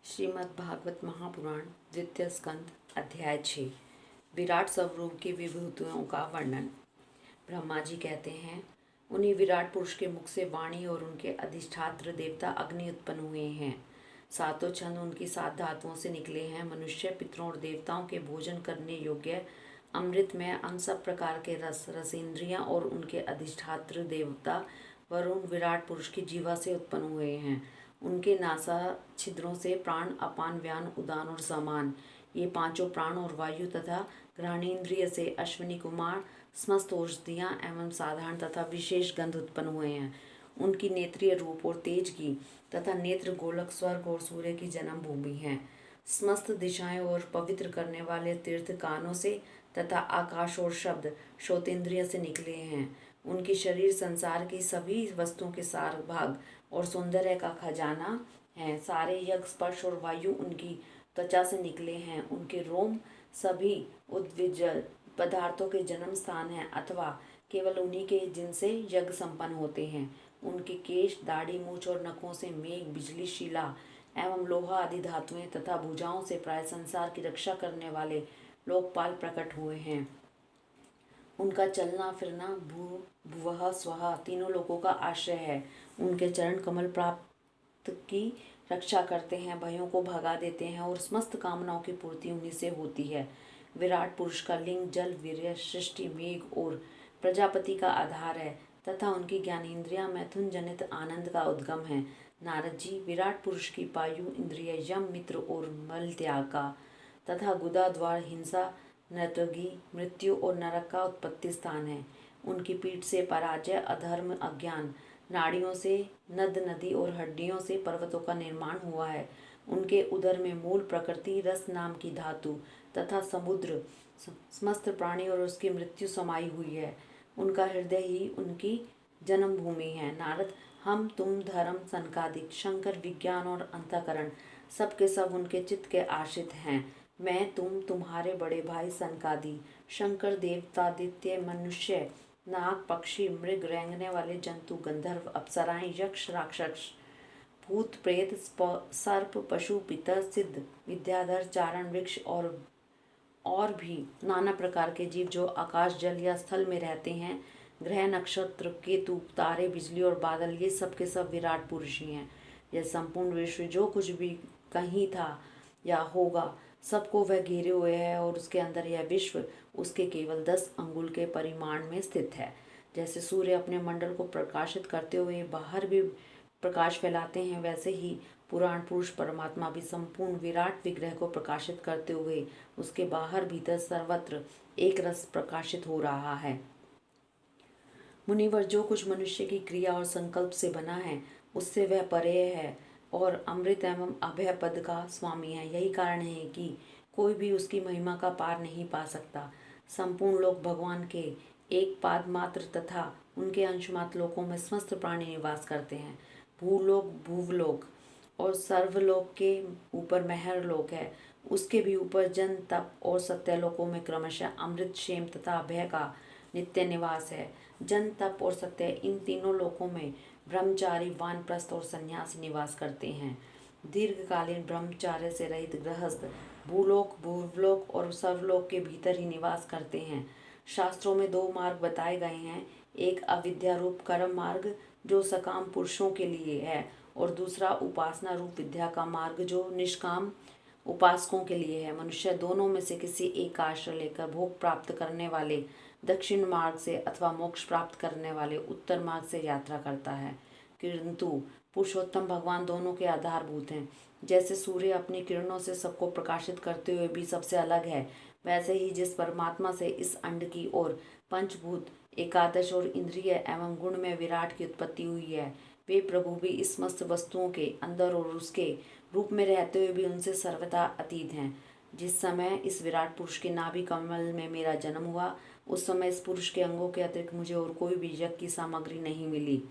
श्रीमद् भागवत महापुराण द्वितीय स्कंद अध्याय 6 विराट स्वरूप की विभूतियों का वर्णन। ब्रह्मा जी कहते हैं, उन्हीं विराट पुरुष के मुख से वाणी और उनके अधिष्ठात्र देवता अग्नि उत्पन्न हुए हैं। सातों छंद उनकी सात धातुओं से निकले हैं। मनुष्य, पितरों और देवताओं के भोजन करने योग्य अमृत में अन सब प्रकार के रसेंद्रियां और उनके अधिष्ठात्र देवता वरुण विराट पुरुष की जीवा से उत्पन्न हुए हैं। उनके नासा छिद्रों से प्राण, अपान, व्यान, उदान और समान, ये पांचों प्राण और वायु तथा घ्राणेन्द्रिय से अश्विनी कुमार समस्त औषधियाँ एवं साधारण तथा विशेष गंध उत्पन्न हुए हैं। उनकी नेत्रीय रूप और तेज की तथा नेत्र गोलक स्वर्ग और सूर्य की जन्म भूमि है। समस्त दिशाएं और पवित्र करने वाले तीर्थ कानों से तथा आकाश और शब्द श्रोतेंद्रिय से निकले हैं। उनकी शरीर संसार की सभी वस्तुओं के सार भाग और सौंदर्य का खजाना है। सारे यज्ञ, स्पर्श और वायु उनकी त्वचा से निकले हैं। उनके रोम सभी उद्भिज पदार्थों के जन्म स्थान है अथवा केवल उन्हीं के जिनसे यज्ञ संपन्न होते हैं। उनके केश, दाढ़ी, मूछ और नखों से मेघ, बिजली, शिला एवं लोहा आदि धातुएं तथा भुजाओं से प्राय संसार की रक्षा करने वाले लोकपाल प्रकट हुए हैं। उनका चलना फिरना भू भुवः स्वः तीनों लोगों का आश्रय है। उनके चरण कमल प्राप्त की रक्षा करते हैं, भयों को भगा देते हैं और समस्त कामनाओं की पूर्ति उन्हीं से होती है। विराट पुरुष का लिंग जल, वीर्य, सृष्टि, मेघ और प्रजापति का आधार है तथा उनकी ज्ञानेन्द्रियां मैथुन जनित आनंद का उद्गम है। नारद जी, विराट पुरुष की पायु इंद्रिय यम, मित्र और मल त्याग का तथा गुदा द्वार, हिंसा, नर्तगी, मृत्यु और नरक का उत्पत्ति स्थान है। उनकी पीठ से पराजय, अधर्म, अज्ञान, नाड़ियों से नद नदी और हड्डियों से पर्वतों का निर्माण हुआ है। उनके उदर में मूल प्रकृति रस नाम की धातु तथा समुद्र, समस्त प्राणी और उसकी मृत्यु समाई हुई है। उनका हृदय ही उनकी जन्म भूमि है। नारद, हम, तुम, धर्म, सनकादिक, शंकर, विज्ञान और अंतःकरण सबके सब उनके चित्त के आश्रित हैं। मैं, तुम, तुम्हारे बड़े भाई सनकादि, शंकर, देवतादित्य, मनुष्य, नाग, पक्षी, मृग, रेंगने वाले जंतु, गंधर्व, अप्सराएं, यक्ष, राक्षस, भूत, प्रेत, सर्प, पशु, पितर, सिद्ध, विद्याधर, चारण, वृक्ष और भी नाना प्रकार के जीव जो आकाश, जल या स्थल में रहते हैं, ग्रह, नक्षत्र, केतु, तारे, बिजली और बादल, ये सब के सब विराट पुरुष ही हैं। यह संपूर्ण विश्व जो कुछ भी कहीं था या होगा, सबको वह घेरे हुए है और उसके अंदर यह विश्व उसके केवल 10 अंगुल के परिमाण में स्थित है। जैसे सूर्य अपने मंडल को प्रकाशित करते हुए बाहर भी प्रकाश फैलाते हैं, वैसे ही पुराण पुरुष परमात्मा भी संपूर्ण विराट विग्रह को प्रकाशित करते हुए उसके बाहर भीतर सर्वत्र एक रस प्रकाशित हो रहा है। मुनिवर, जो कुछ मनुष्य की क्रिया और संकल्प से बना है उससे वह परे है और अमृत एवं अभय पद का स्वामी है। यही कारण है कि कोई भी उसकी महिमा का पार नहीं पा सकता। संपूर्ण लोक भगवान के एक पाद मात्र तथा उनके अंशमात्र लोकों में समस्त प्राणी निवास करते हैं। भूलोक, भूवलोक और सर्वलोक के ऊपर महर लोक है। उसके भी ऊपर जन, तप और सत्यलोकों में क्रमशः अमृत, क्षेम तथा अभय का नित्य निवास है। जन, तप और सत्य, इन तीनों लोकों में ब्रह्मचारी, वानप्रस्थ और सन्यासी निवास करते हैं। दीर्घकालीन ब्रह्मचार्य से रहित गृहस्थ भूलोक, भूवलोक और सर्वलोक के भीतर ही निवास करते हैं। शास्त्रों में 2 मार्ग बताए गए हैं, एक अविद्या रूप कर्म मार्ग जो सकाम पुरुषों के लिए है और दूसरा उपासना रूप विद्या का मार्ग जो निष्काम उपासकों के लिए है। मनुष्य दोनों में से किसी एक का आश्रय लेकर भोग प्राप्त करने वाले दक्षिण मार्ग से अथवा मोक्ष प्राप्त करने वाले उत्तर मार्ग से यात्रा करता है। किंतु पुरुषोत्तम भगवान दोनों के आधारभूत हैं। जैसे सूर्य अपनी किरणों से सबको प्रकाशित करते हुए भी सबसे अलग है, वैसे ही जिस परमात्मा से इस अंड की और पंचभूत, एकादश और इंद्रिय एवं गुण में विराट की उत्पत्ति हुई है, वे प्रभु भी इस समस्त वस्तुओं के अंदर और उसके रूप में रहते हुए भी उनसे सर्वथा अतीत हैं। जिस समय इस विराट पुरुष के नाभि कमल में मेरा जन्म हुआ, उस समय इस पुरुष के अंगों के अतिरिक्त मुझे और कोई भी यज्ञ की सामग्री नहीं मिली।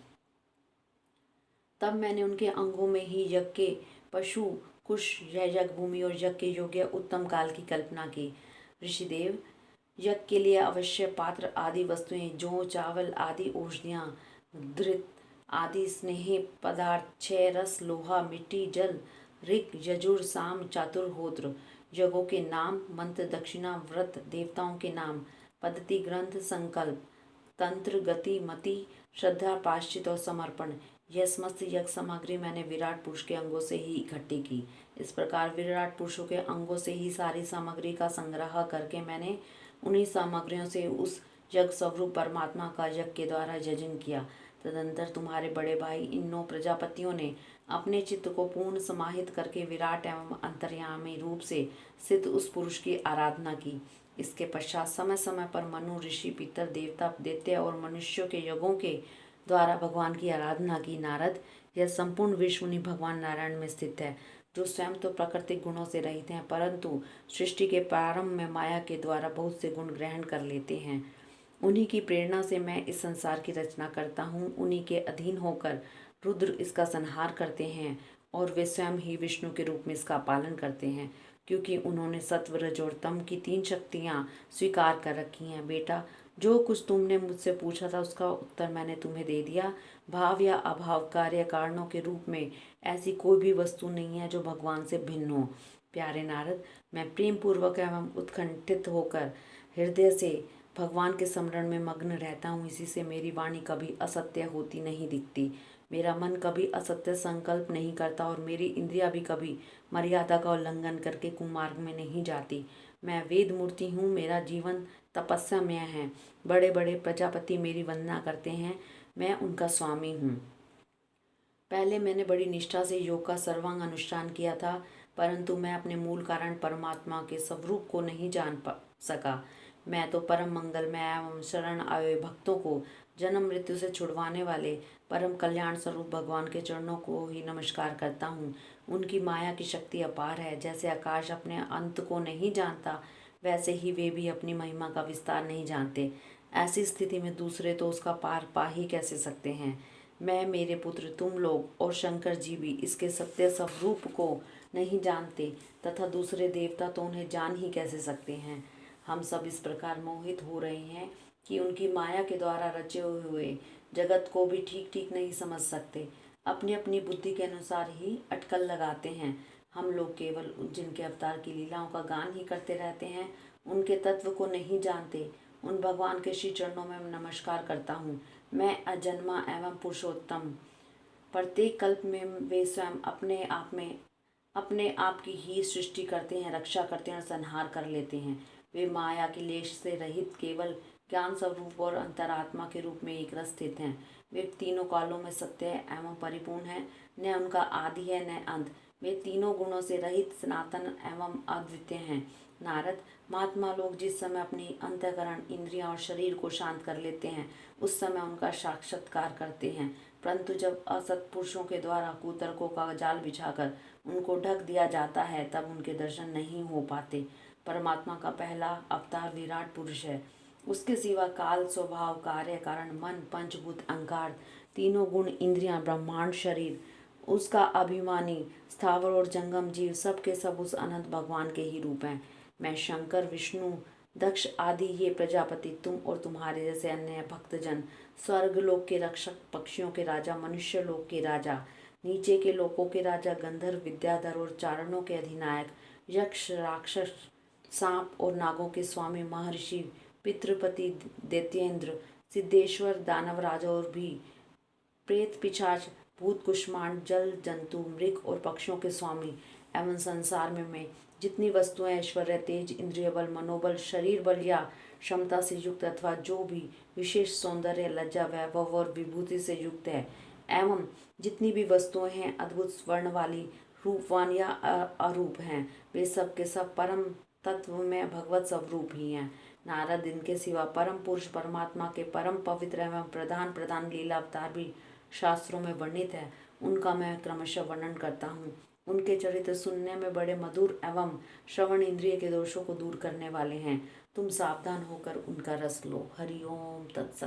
तब मैंने उनके अंगों में ही यज्ञ के पशु, कुश, यज्ञ भूमि और यज्ञ के योग्य उत्तम काल की कल्पना की। ऋषिदेव, यज्ञ के लिए अवश्य पात्र आदि वस्तुएं, जौ, चावल आदि औषधियाँ, धृत आदि स्नेह पदार्थ, क्षय, रस, लोहा, मिट्टी, जल, ऋग यजुर साम चातुर्होत्र जगों के नाम, मंत्र, दक्षिणा, व्रत, देवताओं के नाम, पद्धति, ग्रंथ, संकल्प, तंत्र, गति, मति, श्रद्धा, पाश्चित और समर्पण, यह समस्त यज्ञ सामग्री मैंने विराट पुरुष के अंगों से ही इकट्ठी की। इस प्रकार विराट पुरुषों के अंगों से ही सारी सामग्री का संग्रह करके मैंने उन्हीं सामग्रियों से उस यज्ञ स्वरूप परमात्मा का यज्ञ के द्वारा यजन किया। तदंतर तुम्हारे बड़े भाई इन 9 प्रजापतियों ने अपने चित्त को पूर्ण समाहित करके विराट एवं अंतर्यामी रूप से सिद्ध उस पुरुष की आराधना की। इसके पश्चात समय समय पर मनु, ऋषि, पितर, देवता, दैत्य और मनुष्यों के यज्ञों के द्वारा भगवान की आराधना की। नारद, यह संपूर्ण विश्व उन्हीं भगवान नारायण में स्थित है, जो स्वयं तो प्राकृतिक गुणों से रहित हैं, परंतु सृष्टि के प्रारंभ में माया के द्वारा बहुत से गुण ग्रहण कर लेते हैं। उन्हीं की प्रेरणा से मैं इस संसार की रचना करता हूँ। उन्हीं के अधीन होकर रुद्र इसका संहार करते हैं और वे स्वयं ही विष्णु के रूप में इसका पालन करते हैं, क्योंकि उन्होंने सत्व, रज और तम की 3 शक्तियाँ स्वीकार कर रखी हैं। बेटा, जो कुछ तुमने मुझसे पूछा था उसका उत्तर मैंने तुम्हें दे दिया। भाव या अभाव, कार्य कारणों के रूप में ऐसी कोई भी वस्तु नहीं है जो भगवान से भिन्न हो। प्यारे नारद, मैं प्रेम पूर्वक एवं उत्कंठित होकर हृदय से भगवान के स्मरण में मग्न रहता हूँ। इसी से मेरी वाणी कभी असत्य होती नहीं दिखती, मेरा मन कभी असत्य संकल्प नहीं करता और मेरी इंद्रियां भी कभी मर्यादा का उल्लंघन करके कुमार्ग में नहीं जाती। मैं वेद मूर्ति हूँ, मेरा जीवन तपस्यामय है। बड़े बड़े प्रजापति मेरी वंदना करते हैं, मैं उनका स्वामी हूँ। पहले मैंने बड़ी निष्ठा से योग का सर्वांग अनुष्ठान किया था, परंतु मैं अपने मूल कारण परमात्मा के स्वरूप को नहीं जान सका। मैं तो परम मंगलमय एवं शरण आए भक्तों को जन्म मृत्यु से छुड़वाने वाले परम कल्याण स्वरूप भगवान के चरणों को ही नमस्कार करता हूँ। उनकी माया की शक्ति अपार है। जैसे आकाश अपने अंत को नहीं जानता, वैसे ही वे भी अपनी महिमा का विस्तार नहीं जानते। ऐसी स्थिति में दूसरे तो उसका पार पा ही कैसे सकते हैं। मैं, मेरे पुत्र, तुम लोग और शंकर जी भी इसके सत्य स्वरूप को नहीं जानते तथा दूसरे देवता तो उन्हें जान ही कैसे सकते हैं। हम सब इस प्रकार मोहित हो रहे हैं कि उनकी माया के द्वारा रचे हुए जगत को भी ठीक ठीक नहीं समझ सकते। अपनी अपनी बुद्धि के अनुसार ही अटकल लगाते हैं। हम लोग केवल जिनके अवतार की लीलाओं का गान ही करते रहते हैं, उनके तत्व को नहीं जानते। उन भगवान के श्री चरणों में नमस्कार करता हूँ। मैं अजन्मा एवं पुरुषोत्तम, प्रत्येक कल्प में वे स्वयं अपने आप की ही सृष्टि करते हैं, रक्षा करते हैं और संहार कर लेते हैं। वे माया के लेश से रहित केवल ज्ञान स्वरूप और अंतरात्मा के रूप में एक रस स्थित हैं। वे तीनों कालों में सत्य एवं परिपूर्ण है, न उनका आदि है न अंत। वे तीनों गुणों से रहित, सनातन एवं अद्वितीय हैं। नारद, महात्मा लोग जिस समय अपनी अंतःकरण, इंद्रियां और शरीर को शांत कर लेते हैं, उस समय उनका साक्षात्कार करते हैं, परंतु जब असत पुरुषों के द्वारा कुतर्कों का जाल बिछाकर उनको ढक दिया जाता है, तब उनके दर्शन नहीं हो पाते। परमात्मा का पहला अवतार विराट पुरुष है। उसके सिवा काल, स्वभाव, कार्य, कारण, मन, पंचभूत, अहंकार, तीनों गुण, इंद्रियां, ब्रह्मांड, शरीर, उसका अभिमानी स्थावर और जंगम जीव, सब के सब उस अनंत भगवान के ही रूप हैं। मैं शंकर, विष्णु, दक्ष आदि ये प्रजापति, तुम और तुम्हारे जैसे अन्य भक्तजन, स्वर्ग लोक के रक्षक, पक्षियों के राजा, मनुष्य लोक के राजा, नीचे के लोकों के राजा, गंधर्व, विद्याधर और चारणों के अधिनायक, यक्ष, राक्षस, सांप और नागों के स्वामी, महर्षि, पितृपति, दैत्येंद्र, सिद्धेश्वर, दानव राजा और भी प्रेत, पिशाच, भूत, कुष्मांड, जल जंतु, मृग और पक्षियों के स्वामी एवं संसार में जितनी वस्तुएं ऐश्वर्य, तेज, इंद्रिय बल, मनोबल, शरीर बल या क्षमता से युक्त अथवा जो भी विशेष सौंदर्य, लज्जा, वैभव और विभूति से युक्त है, एवं जितनी भी वस्तुएं हैं अद्भुत स्वर्ण वाली, रूपवान या अरूप हैं, वे सब के सब परम तत्व में भगवत स्वरूप ही हैं। नारद, इनके सिवा परम पुरुष परमात्मा के परम पवित्र एवं प्रधान प्रधान लीला अवतार भी शास्त्रों में वर्णित है। उनका मैं क्रमशः वर्णन करता हूँ। उनके चरित्र सुनने में बड़े मधुर एवं श्रवण इंद्रिय के दोषों को दूर करने वाले हैं। तुम सावधान होकर उनका रस लो। हरि ओम तत्सत।